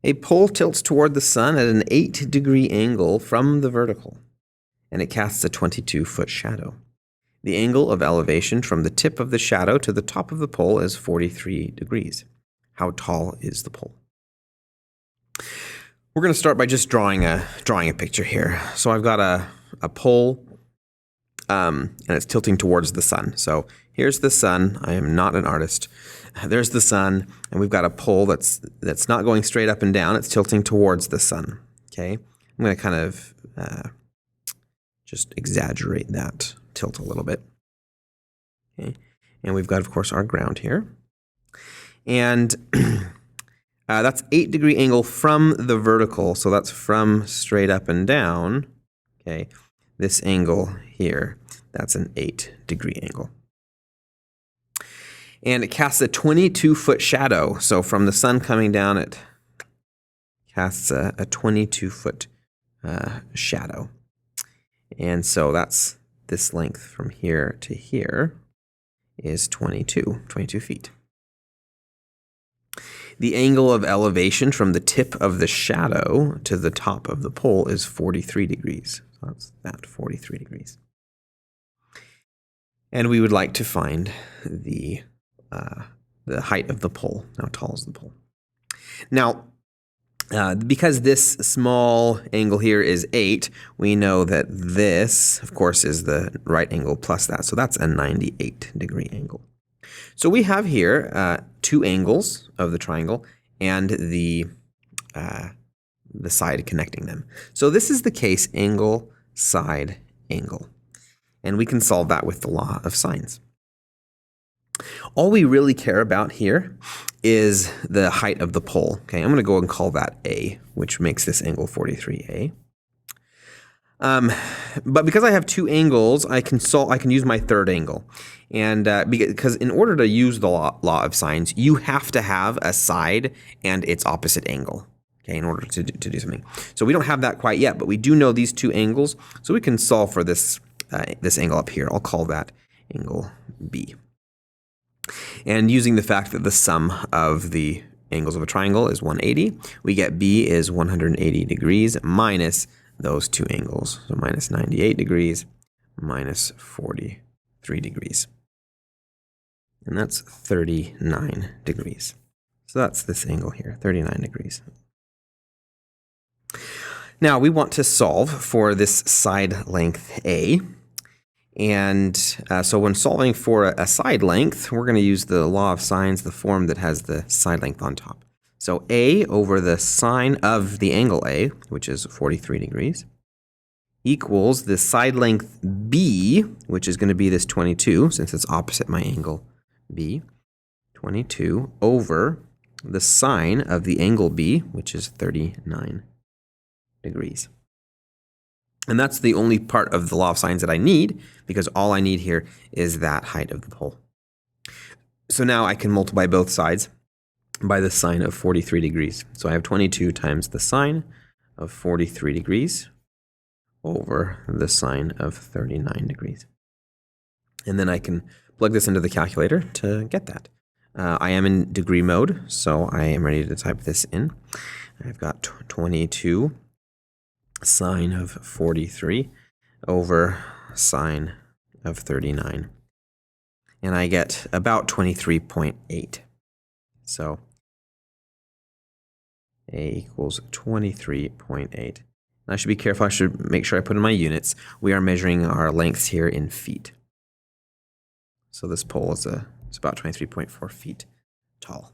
A pole tilts toward the sun at an 8-degree angle from the vertical, and it casts a 22-foot shadow. The angle of elevation from the tip of the shadow to the top of the pole is 43 degrees. How tall is the pole? We're going to start by just drawing a picture here. So I've got a pole, and it's tilting towards the sun. So here's the sun. I am not an artist. There's the sun, and we've got a pole that's not going straight up and down. It's tilting towards the sun. Okay, I'm going to kind of just exaggerate that tilt a little bit. Okay, and we've got, of course, our ground here, and that's 8-degree angle from the vertical. So that's from straight up and down. Okay, this angle here, that's an 8-degree angle. And it casts a 22-foot shadow. So from the sun coming down, it casts a 22-foot shadow. And so that's this length from here to here is 22 feet. The angle of elevation from the tip of the shadow to the top of the pole is 43 degrees. So that's that, 43 degrees. And we would like to find the height of the pole. How tall is the pole? Now, because this small angle here is 8, we know that this, of course, is the right angle plus that. So that's a 98-degree angle. So we have here 2 angles of the triangle and the side connecting them. So this is the case angle, side, angle. And we can solve that with the law of sines. All we really care about here is the height of the pole. Okay, I'm going to go and call that A, which makes this angle 43A. But because I have 2 angles, I can use my third angle. And because in order to use the law of sines, you have to have a side and its opposite angle, okay, in order to do something. So we don't have that quite yet, but we do know these 2 angles, so we can solve for this angle up here. I'll call that angle B. And using the fact that the sum of the angles of a triangle is 180, we get B is 180 degrees minus those 2 angles. So minus 98 degrees minus 43 degrees. And that's 39 degrees. So that's this angle here, 39 degrees. Now we want to solve for this side length A. And so when solving for a side length, we're going to use the law of sines, the form that has the side length on top. So A over the sine of the angle A, which is 43 degrees, equals the side length B, which is going to be this 22, since it's opposite my angle B, 22 over the sine of the angle B, which is 39 degrees. And that's the only part of the law of sines that I need, because all I need here is that height of the pole. So now I can multiply both sides by the sine of 43 degrees. So I have 22 times the sine of 43 degrees over the sine of 39 degrees. And then I can plug this into the calculator to get that. I am in degree mode, so I am ready to type this in. I've got 22 sine of 43 over sine of 39. And I get about 23.8. So A equals 23.8. And I should be careful. I should make sure I put in my units. We are measuring our lengths here in feet. So this pole is about 23.4 feet tall.